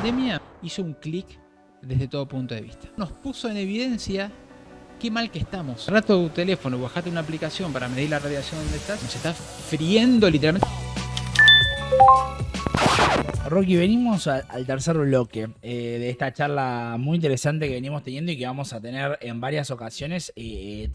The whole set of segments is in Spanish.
pandemia hizo un clic desde todo punto de vista. Nos puso en evidencia qué mal que estamos. Rato tu teléfono, bajate una aplicación para medir la radiación donde estás, nos está friendo literalmente. Rocky, venimos al tercer bloque de esta charla muy interesante que venimos teniendo y que vamos a tener en varias ocasiones,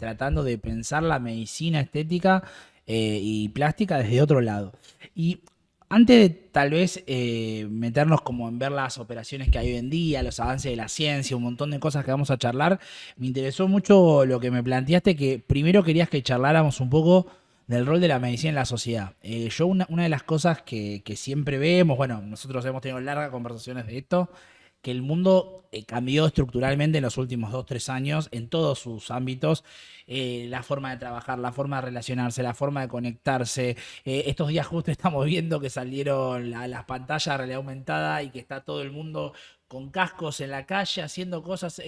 tratando de pensar la medicina estética y plástica desde otro lado. Y antes de tal vez meternos como en ver las operaciones que hay hoy en día, los avances de la ciencia, un montón de cosas que vamos a charlar, me interesó mucho lo que me planteaste, que primero querías que charláramos un poco del rol de la medicina en la sociedad. Yo una de las cosas que siempre vemos, bueno, nosotros hemos tenido largas conversaciones de esto, que el mundo cambió estructuralmente en los últimos 2, 3 años en todos sus ámbitos. La forma de trabajar, la forma de relacionarse, la forma de conectarse. Estos días justo estamos viendo que salieron las pantallas de realidad aumentada y que está todo el mundo con cascos en la calle haciendo cosas.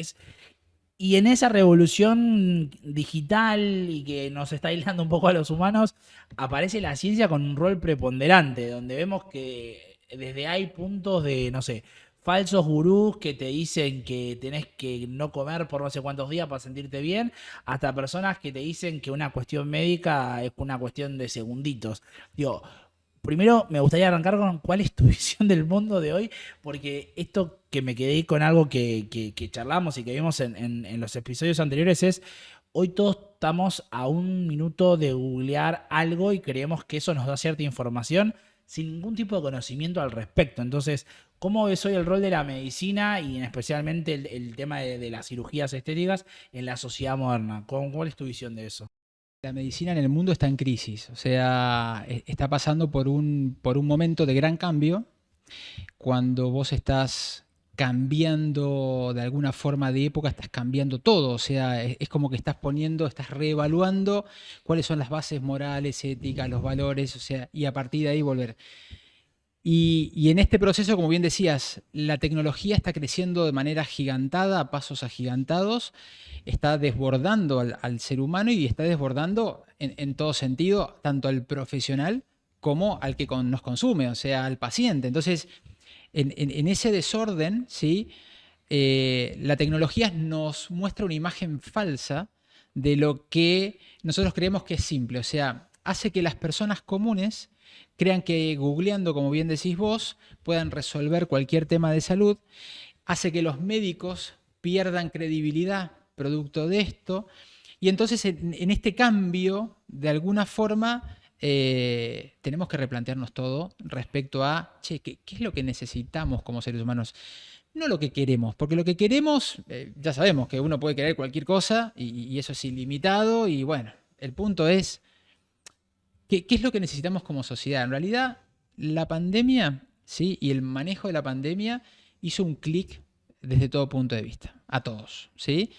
Y en esa revolución digital y que nos está aislando un poco a los humanos, aparece la ciencia con un rol preponderante, donde vemos que desde hay puntos de, no sé, falsos gurús que te dicen que tenés que no comer por no sé cuántos días para sentirte bien, hasta personas que te dicen que una cuestión médica es una cuestión de segunditos. Digo, primero me gustaría arrancar con cuál es tu visión del mundo de hoy, porque esto que me quedé con algo que charlamos y que vimos en los episodios anteriores es, hoy todos estamos a un minuto de googlear algo y creemos que eso nos da cierta información sin ningún tipo de conocimiento al respecto. Entonces, ¿cómo ves hoy el rol de la medicina y especialmente el tema de las cirugías estéticas en la sociedad moderna? ¿Cuál es tu visión de eso? La medicina en el mundo está en crisis, o sea, está pasando por un momento de gran cambio cuando vos estás cambiando de alguna forma de época, estás cambiando todo, o sea, es como que estás reevaluando cuáles son las bases morales, éticas, los valores, o sea, y a partir de ahí volver. Y en este proceso, como bien decías, la tecnología está creciendo de manera agigantada, a pasos agigantados, está desbordando al ser humano y está desbordando en todo sentido, tanto al profesional como al que nos consume, o sea, al paciente. Entonces, en ese desorden, ¿sí? La tecnología nos muestra una imagen falsa de lo que nosotros creemos que es simple, o sea, hace que las personas comunes crean que googleando, como bien decís vos, puedan resolver cualquier tema de salud, hace que los médicos pierdan credibilidad producto de esto, y entonces en este cambio, de alguna forma, tenemos que replantearnos todo respecto a, che, ¿qué es lo que necesitamos como seres humanos? No lo que queremos, porque lo que queremos, ya sabemos que uno puede querer cualquier cosa y eso es ilimitado, y bueno, el punto es, ¿qué es lo que necesitamos como sociedad? En realidad, la pandemia, ¿sí? Y el manejo de la pandemia hizo un clic desde todo punto de vista, a todos, ¿sí?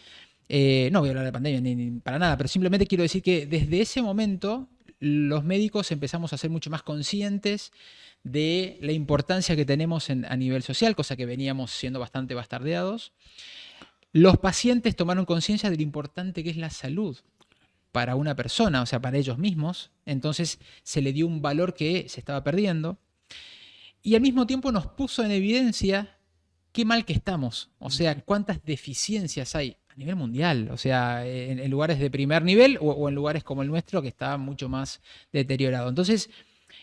No voy a hablar de pandemia ni para nada, pero simplemente quiero decir que desde ese momento los médicos empezamos a ser mucho más conscientes de la importancia que tenemos a nivel social, cosa que veníamos siendo bastante bastardeados. Los pacientes tomaron conciencia de lo importante que es la salud para una persona, o sea, para ellos mismos. Entonces se le dio un valor que se estaba perdiendo. Y al mismo tiempo nos puso en evidencia qué mal que estamos, o sea, cuántas deficiencias hay a nivel mundial, o sea, en lugares de primer nivel o en lugares como el nuestro que está mucho más deteriorado. Entonces,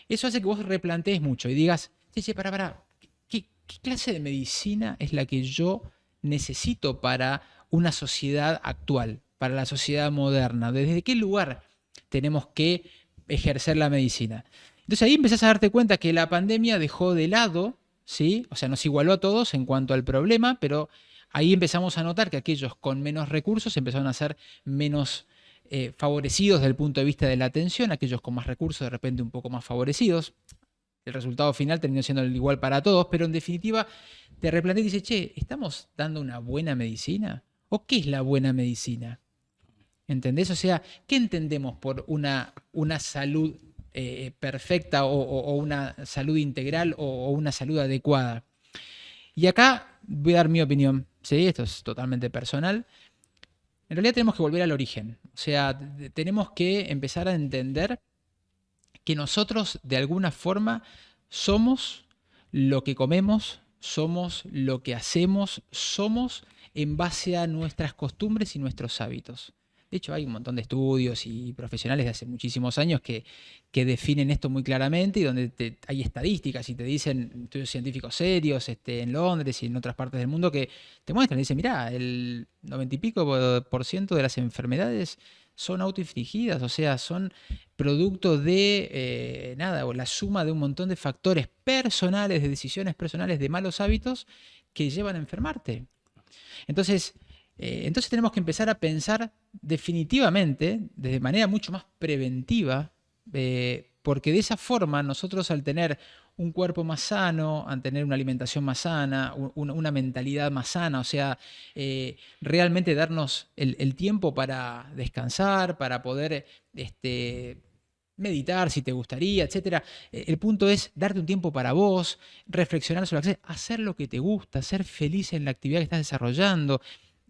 eso hace que vos replantees mucho y digas, che, pará, ¿qué clase de medicina es la que yo necesito para una sociedad actual, para la sociedad moderna? ¿Desde qué lugar tenemos que ejercer la medicina? Entonces ahí empezás a darte cuenta que la pandemia dejó de lado, ¿sí? O sea, nos igualó a todos en cuanto al problema, pero ahí empezamos a notar que aquellos con menos recursos empezaron a ser menos favorecidos desde el punto de vista de la atención, aquellos con más recursos de repente un poco más favorecidos. El resultado final terminó siendo igual para todos, pero en definitiva te replanteas y dices, che, ¿estamos dando una buena medicina? ¿O qué es la buena medicina? ¿Entendés? O sea, ¿qué entendemos por una salud perfecta o una salud integral o una salud adecuada? Y acá voy a dar mi opinión, ¿sí? Esto es totalmente personal. En realidad tenemos que volver al origen. O sea, tenemos que empezar a entender que nosotros de alguna forma somos lo que comemos, somos lo que hacemos, somos en base a nuestras costumbres y nuestros hábitos. De hecho, hay un montón de estudios y profesionales de hace muchísimos años que definen esto muy claramente y donde hay estadísticas y te dicen estudios científicos serios en Londres y en otras partes del mundo que te muestran, dicen, mirá, el 90 y pico por ciento de las enfermedades son autoinfligidas, o sea, son producto de o la suma de un montón de factores personales, de decisiones personales, de malos hábitos que llevan a enfermarte. Entonces tenemos que empezar a pensar definitivamente, de manera mucho más preventiva, porque de esa forma nosotros al tener un cuerpo más sano, al tener una alimentación más sana, una mentalidad más sana, o sea, realmente darnos el tiempo para descansar, para poder meditar si te gustaría, etcétera. El punto es darte un tiempo para vos, reflexionar sobre lo que hacer lo que te gusta, ser feliz en la actividad que estás desarrollando,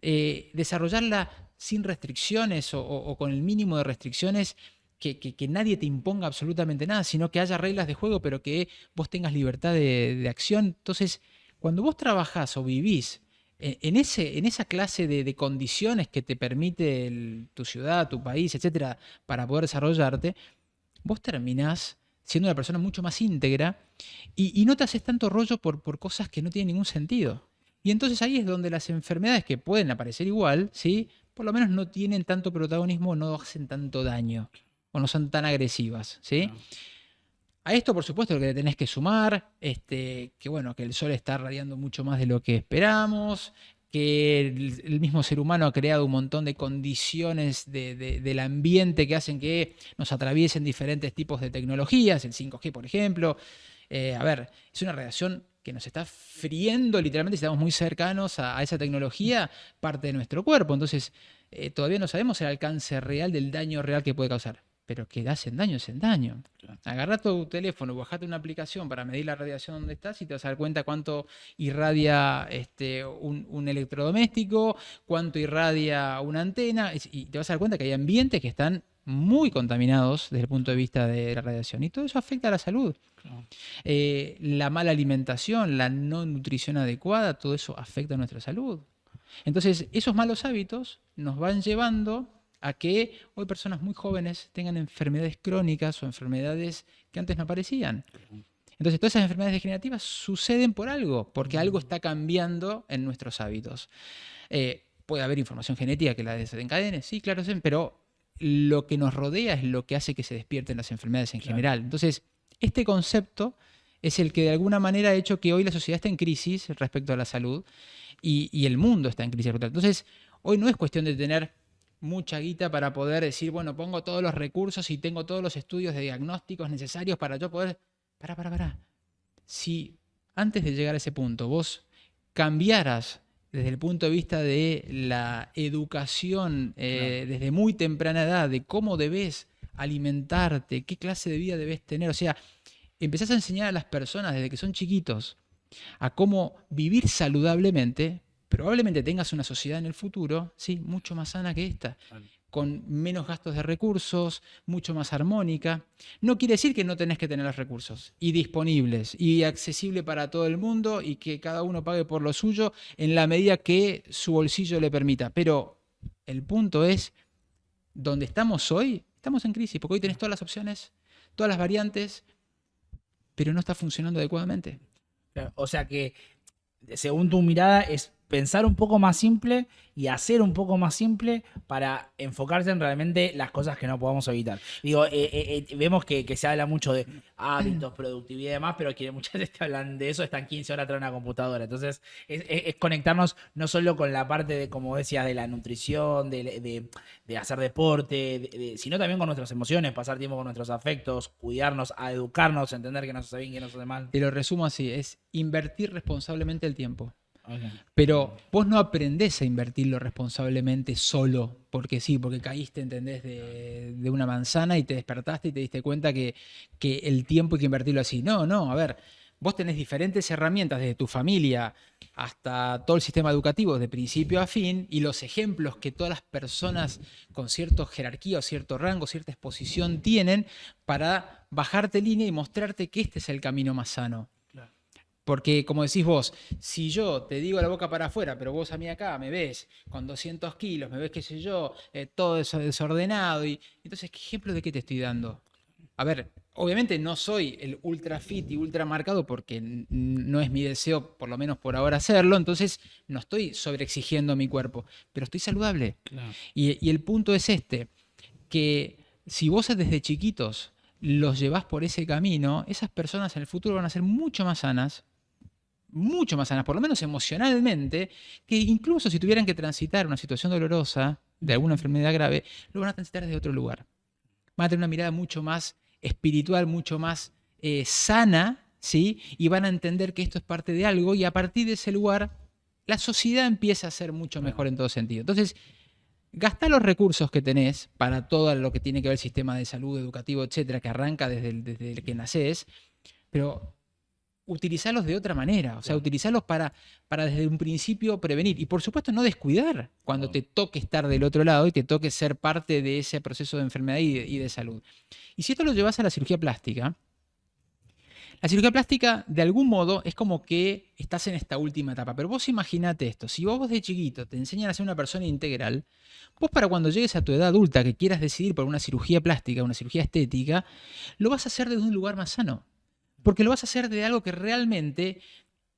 desarrollarla sin restricciones o con el mínimo de restricciones, que nadie te imponga absolutamente nada, sino que haya reglas de juego, pero que vos tengas libertad de acción. Entonces, cuando vos trabajás o vivís en esa clase de condiciones que te permite tu ciudad, tu país, etcétera, para poder desarrollarte, vos terminás siendo una persona mucho más íntegra y no te haces tanto rollo por cosas que no tienen ningún sentido. Y entonces ahí es donde las enfermedades que pueden aparecer igual, ¿sí? Por lo menos no tienen tanto protagonismo, no hacen tanto daño o no son tan agresivas, ¿sí? No. A esto, por supuesto, lo que tenés que sumar, que bueno, que el sol está radiando mucho más de lo que esperamos, que el mismo ser humano ha creado un montón de condiciones del ambiente que hacen que nos atraviesen diferentes tipos de tecnologías, el 5G, por ejemplo. A ver, es una radiación que nos está friendo literalmente, si estamos muy cercanos a esa tecnología, parte de nuestro cuerpo. Entonces, todavía no sabemos el alcance real del daño real que puede causar. Pero que hacen daño, hacen daño. Agarrá tu teléfono, bajate una aplicación para medir la radiación donde estás y te vas a dar cuenta cuánto irradia un electrodoméstico, cuánto irradia una antena, y te vas a dar cuenta que hay ambientes que están muy contaminados desde el punto de vista de la radiación. Y todo eso afecta a la salud. Claro. La mala alimentación, la no nutrición adecuada, todo eso afecta a nuestra salud. Entonces, esos malos hábitos nos van llevando a que hoy personas muy jóvenes tengan enfermedades crónicas o enfermedades que antes no aparecían. Entonces, todas esas enfermedades degenerativas suceden por algo, porque algo está cambiando en nuestros hábitos. Puede haber información genética que la desencadene, sí, claro, pero lo que nos rodea es lo que hace que se despierten las enfermedades en general. Entonces, este concepto es el que de alguna manera ha hecho que hoy la sociedad esté en crisis respecto a la salud y el mundo está en crisis. Entonces, hoy no es cuestión de tener mucha guita para poder decir, bueno, pongo todos los recursos y tengo todos los estudios de diagnósticos necesarios para yo poder... Pará. Si antes de llegar a ese punto vos cambiaras desde el punto de vista de la educación desde muy temprana edad, de cómo debes alimentarte, qué clase de vida debes tener, o sea, empezás a enseñar a las personas desde que son chiquitos a cómo vivir saludablemente, probablemente tengas una sociedad en el futuro, sí, mucho más sana que esta, con menos gastos de recursos, mucho más armónica. No quiere decir que no tenés que tener los recursos y disponibles y accesible para todo el mundo y que cada uno pague por lo suyo en la medida que su bolsillo le permita. Pero el punto es, donde estamos hoy, estamos en crisis, porque hoy tenés todas las opciones, todas las variantes, pero no está funcionando adecuadamente. O sea que, según tu mirada, es pensar un poco más simple y hacer un poco más simple para enfocarse en realmente las cosas que no podamos evitar. Digo, vemos que se habla mucho de hábitos, productividad y demás, pero quienes muchas veces te hablan de eso están 15 horas atrás de una computadora. Entonces, es conectarnos no solo con la parte de, como decías, de la nutrición, de hacer deporte, sino también con nuestras emociones, pasar tiempo con nuestros afectos, cuidarnos, a educarnos, entender que nos hace bien, que nos hace mal. Te lo resumo así, es invertir responsablemente el tiempo. Okay. Pero vos no aprendés a invertirlo responsablemente solo, porque sí, porque caíste, ¿entendés?, de una manzana y te despertaste y te diste cuenta que el tiempo hay que invertirlo así. No, a ver, vos tenés diferentes herramientas desde tu familia hasta todo el sistema educativo, de principio a fin, y los ejemplos que todas las personas con cierta jerarquía o cierto rango, cierta exposición tienen para bajarte línea y mostrarte que este es el camino más sano. Porque, como decís vos, si yo te digo la boca para afuera, pero vos a mí acá me ves con 200 kilos, me ves, qué sé yo, todo eso desordenado, y entonces, ¿qué ejemplo de qué te estoy dando? A ver, obviamente no soy el ultra fit y ultra marcado porque no es mi deseo, por lo menos por ahora, hacerlo, entonces no estoy sobreexigiendo a mi cuerpo, pero estoy saludable. Claro. Y el punto es este, que si vos desde chiquitos los llevás por ese camino, esas personas en el futuro van a ser mucho más sanas, por lo menos emocionalmente, que incluso si tuvieran que transitar una situación dolorosa de alguna enfermedad grave, lo van a transitar desde otro lugar. Van a tener una mirada mucho más espiritual, mucho más sana, ¿sí? Y van a entender que esto es parte de algo y a partir de ese lugar la sociedad empieza a ser mucho mejor en todo sentido. Entonces, gastá los recursos que tenés para todo lo que tiene que ver el sistema de salud, educativo, etcétera, que arranca desde el que nacés, pero utilizarlos de otra manera, o sea, utilizarlos para desde un principio prevenir y por supuesto no descuidar cuando te toque estar del otro lado y te toque ser parte de ese proceso de enfermedad y de salud. Y si esto lo llevas a la cirugía plástica de algún modo es como que estás en esta última etapa, pero vos imaginate esto, si vos de chiquito te enseñan a ser una persona integral, vos para cuando llegues a tu edad adulta que quieras decidir por una cirugía plástica, una cirugía estética, lo vas a hacer desde un lugar más sano. Porque lo vas a hacer de algo que realmente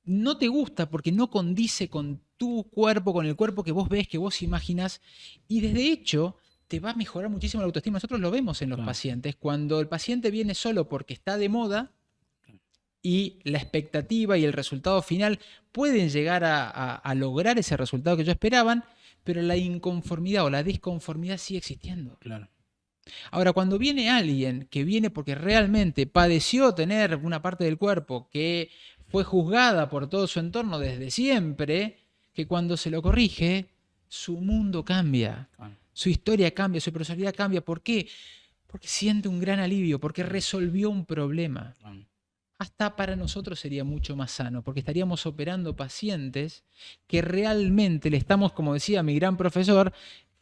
no te gusta, porque no condice con tu cuerpo, con el cuerpo que vos ves, que vos imaginas, y desde hecho te va a mejorar muchísimo la autoestima. Nosotros lo vemos en los pacientes, cuando el paciente viene solo porque está de moda y la expectativa y el resultado final pueden llegar a lograr ese resultado que ellos esperaban, pero la inconformidad o la disconformidad sigue existiendo. Claro. Ahora, cuando viene alguien que viene porque realmente padeció tener una parte del cuerpo que fue juzgada por todo su entorno desde siempre, que cuando se lo corrige, su mundo cambia, su historia cambia, su personalidad cambia. ¿Por qué? Porque siente un gran alivio, porque resolvió un problema. Hasta para nosotros sería mucho más sano, porque estaríamos operando pacientes que realmente le estamos, como decía mi gran profesor,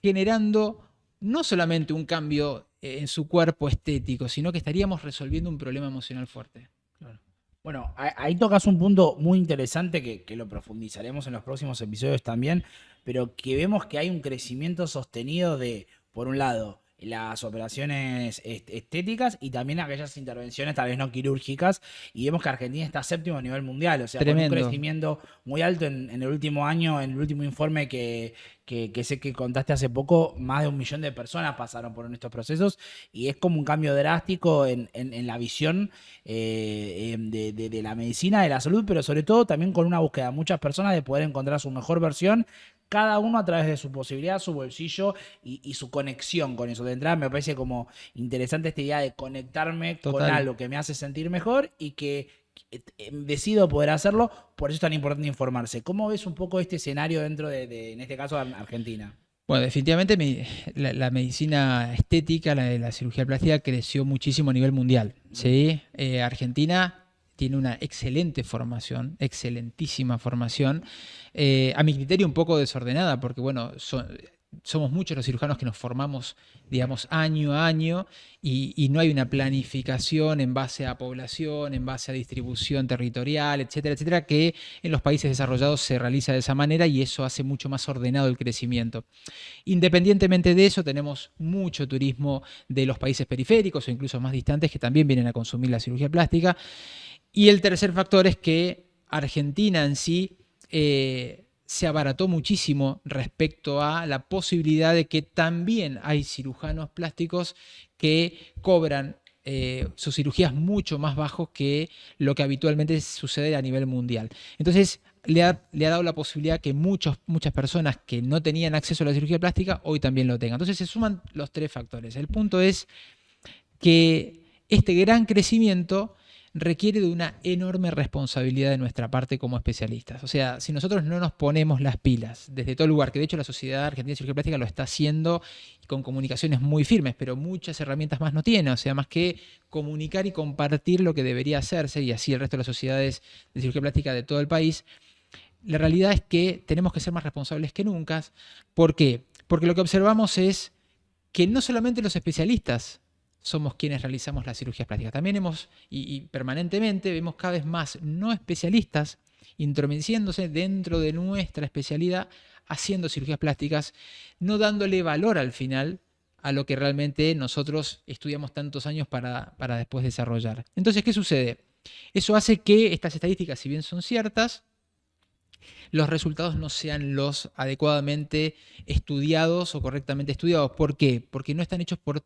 generando no solamente un cambio en su cuerpo estético, sino que estaríamos resolviendo un problema emocional fuerte. Claro. Bueno, ahí tocas un punto muy interesante que lo profundizaremos en los próximos episodios también, pero que vemos que hay un crecimiento sostenido de, por un lado, las operaciones estéticas y también aquellas intervenciones tal vez no quirúrgicas, y vemos que Argentina está séptimo a nivel mundial, o sea, Tremendo. con un crecimiento muy alto en el último año, en el último informe que sé que contaste hace poco, más de 1 millón de personas pasaron por estos procesos y es como un cambio drástico en la visión de la medicina, de la salud, pero sobre todo también con una búsqueda de muchas personas de poder encontrar su mejor versión, cada uno a través de su posibilidad, su bolsillo y su conexión con eso. De entrada me parece como interesante esta idea de conectarme con algo que me hace sentir mejor y que decido poder hacerlo, por eso es tan importante informarse. ¿Cómo ves un poco este escenario dentro de en este caso, Argentina? Bueno, definitivamente la medicina estética, la cirugía plástica creció muchísimo a nivel mundial, ¿sí? Argentina tiene una excelente formación, excelentísima formación, a mi criterio un poco desordenada, porque bueno, somos muchos los cirujanos que nos formamos, digamos, año a año y no hay una planificación en base a población, en base a distribución territorial, etcétera, etcétera, que en los países desarrollados se realiza de esa manera y eso hace mucho más ordenado el crecimiento. Independientemente de eso, tenemos mucho turismo de los países periféricos o incluso más distantes que también vienen a consumir la cirugía plástica. Y el tercer factor es que Argentina en sí se abarató muchísimo respecto a la posibilidad de que también hay cirujanos plásticos que cobran sus cirugías mucho más bajos que lo que habitualmente sucede a nivel mundial. Entonces, le ha dado la posibilidad que muchas personas que no tenían acceso a la cirugía plástica hoy también lo tengan. Entonces, se suman los tres factores. El punto es que este gran crecimiento requiere de una enorme responsabilidad de nuestra parte como especialistas. O sea, si nosotros no nos ponemos las pilas desde todo lugar, que de hecho la Sociedad Argentina de Cirugía Plástica lo está haciendo con comunicaciones muy firmes, pero muchas herramientas más no tiene, o sea, más que comunicar y compartir lo que debería hacerse, y así el resto de las sociedades de cirugía plástica de todo el país, la realidad es que tenemos que ser más responsables que nunca. ¿Por qué? Porque lo que observamos es que no solamente los especialistas somos quienes realizamos las cirugías plásticas. También y permanentemente vemos cada vez más no especialistas intrometiéndose dentro de nuestra especialidad, haciendo cirugías plásticas, no dándole valor al final a lo que realmente nosotros estudiamos tantos años para después desarrollar. Entonces, ¿qué sucede? Eso hace que estas estadísticas, si bien son ciertas, los resultados no sean los adecuadamente estudiados o correctamente estudiados. ¿Por qué? Porque no están hechos por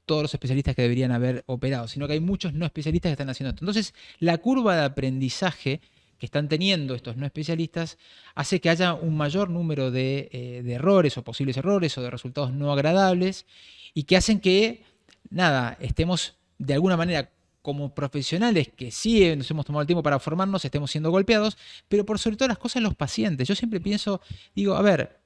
todos los especialistas que deberían haber operado, sino que hay muchos no especialistas que están haciendo esto. Entonces, la curva de aprendizaje que están teniendo estos no especialistas hace que haya un mayor número de errores o posibles errores o de resultados no agradables y que hacen que, nada, estemos de alguna manera como profesionales que sí nos hemos tomado el tiempo para formarnos, estemos siendo golpeados, pero por sobre todas las cosas los pacientes. Yo siempre pienso, digo, a ver,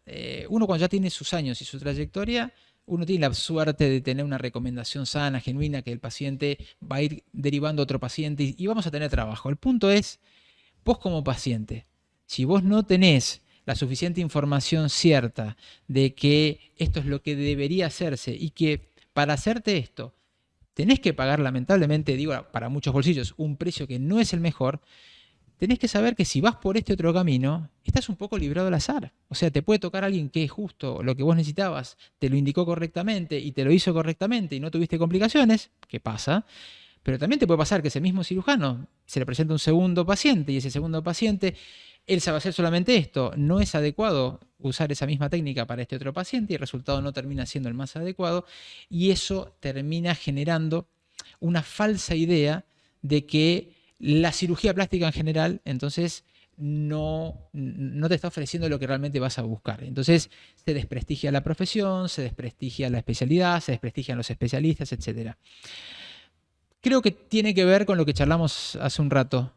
uno cuando ya tiene sus años y su trayectoria, uno tiene la suerte de tener una recomendación sana, genuina, que el paciente va a ir derivando a otro paciente y vamos a tener trabajo. El punto es, vos como paciente, si vos no tenés la suficiente información cierta de que esto es lo que debería hacerse y que para hacerte esto tenés que pagar, lamentablemente, digo, para muchos bolsillos, un precio que no es el mejor, tenés que saber que si vas por este otro camino, estás un poco librado al azar. O sea, te puede tocar alguien que justo lo que vos necesitabas, te lo indicó correctamente y te lo hizo correctamente y no tuviste complicaciones, ¿qué pasa? Pero también te puede pasar que ese mismo cirujano se le presenta un segundo paciente y ese segundo paciente, él sabe hacer solamente esto, no es adecuado usar esa misma técnica para este otro paciente y el resultado no termina siendo el más adecuado y eso termina generando una falsa idea de que la cirugía plástica en general, entonces, no te está ofreciendo lo que realmente vas a buscar. Entonces, se desprestigia la profesión, se desprestigia la especialidad, se desprestigian los especialistas, etc. Creo que tiene que ver con lo que charlamos hace un rato,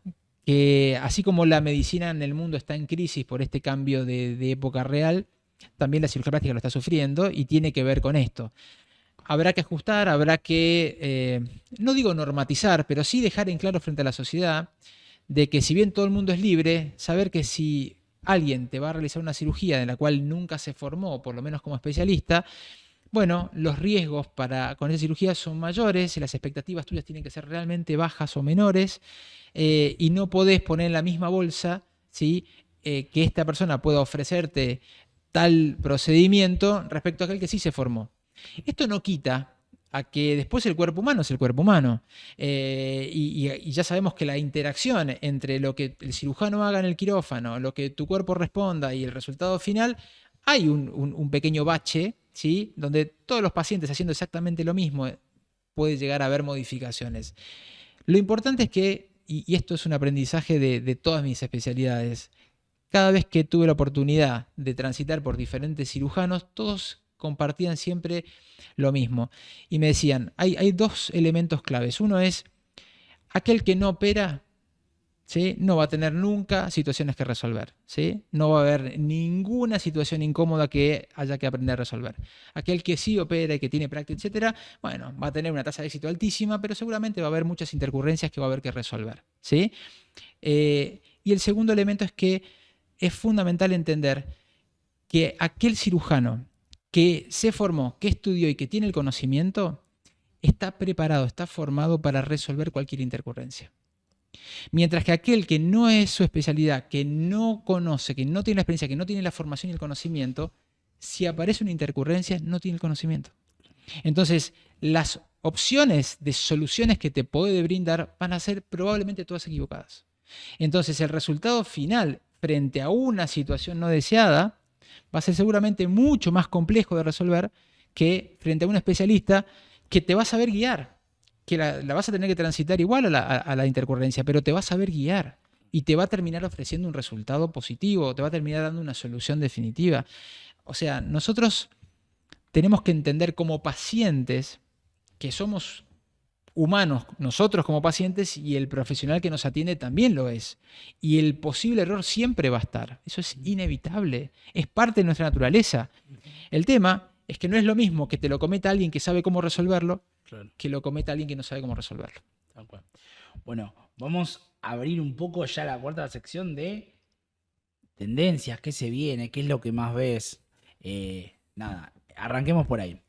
que así como la medicina en el mundo está en crisis por este cambio de época real, también la cirugía plástica lo está sufriendo y tiene que ver con esto. Habrá que ajustar, habrá que, no digo normatizar, pero sí dejar en claro frente a la sociedad de que si bien todo el mundo es libre, saber que si alguien te va a realizar una cirugía de la cual nunca se formó, por lo menos como especialista, bueno, los riesgos con esa cirugía son mayores y las expectativas tuyas tienen que ser realmente bajas o menores y no podés poner en la misma bolsa, ¿sí? Que esta persona pueda ofrecerte tal procedimiento respecto a aquel que sí se formó. Esto no quita a que después el cuerpo humano es el cuerpo humano. Y ya sabemos que la interacción entre lo que el cirujano haga en el quirófano, lo que tu cuerpo responda y el resultado final, hay un pequeño bache, ¿sí? Donde todos los pacientes haciendo exactamente lo mismo puede llegar a haber modificaciones. Lo importante es que, y esto es un aprendizaje de todas mis especialidades, cada vez que tuve la oportunidad de transitar por diferentes cirujanos, todos compartían siempre lo mismo. Y me decían, hay dos elementos claves. Uno es, aquel que no opera, ¿sí? No va a tener nunca situaciones que resolver, ¿sí? No va a haber ninguna situación incómoda que haya que aprender a resolver. Aquel que sí opera y que tiene práctica, etcétera, bueno, va a tener una tasa de éxito altísima, pero seguramente va a haber muchas intercurrencias que va a haber que resolver, ¿sí? Y el segundo elemento es que es fundamental entender que aquel cirujano que se formó, que estudió y que tiene el conocimiento, está preparado, está formado para resolver cualquier intercurrencia. Mientras que aquel que no es su especialidad, que no conoce, que no tiene la experiencia, que no tiene la formación y el conocimiento, si aparece una intercurrencia, no tiene el conocimiento. Entonces, las opciones de soluciones que te puede brindar van a ser probablemente todas equivocadas. Entonces, el resultado final frente a una situación no deseada va a ser seguramente mucho más complejo de resolver que frente a un especialista que te va a saber guiar, que la vas a tener que transitar igual a la intercurrencia, pero te va a saber guiar y te va a terminar ofreciendo un resultado positivo, te va a terminar dando una solución definitiva. O sea, nosotros tenemos que entender como pacientes que somos humanos, nosotros como pacientes, y el profesional que nos atiende también lo es. Y el posible error siempre va a estar. Eso es inevitable. Es parte de nuestra naturaleza. El tema es que no es lo mismo que te lo cometa alguien que sabe cómo resolverlo, claro, que lo cometa alguien que no sabe cómo resolverlo. Bueno, vamos a abrir un poco ya la cuarta sección de tendencias, qué se viene, qué es lo que más ves. Nada, arranquemos por ahí.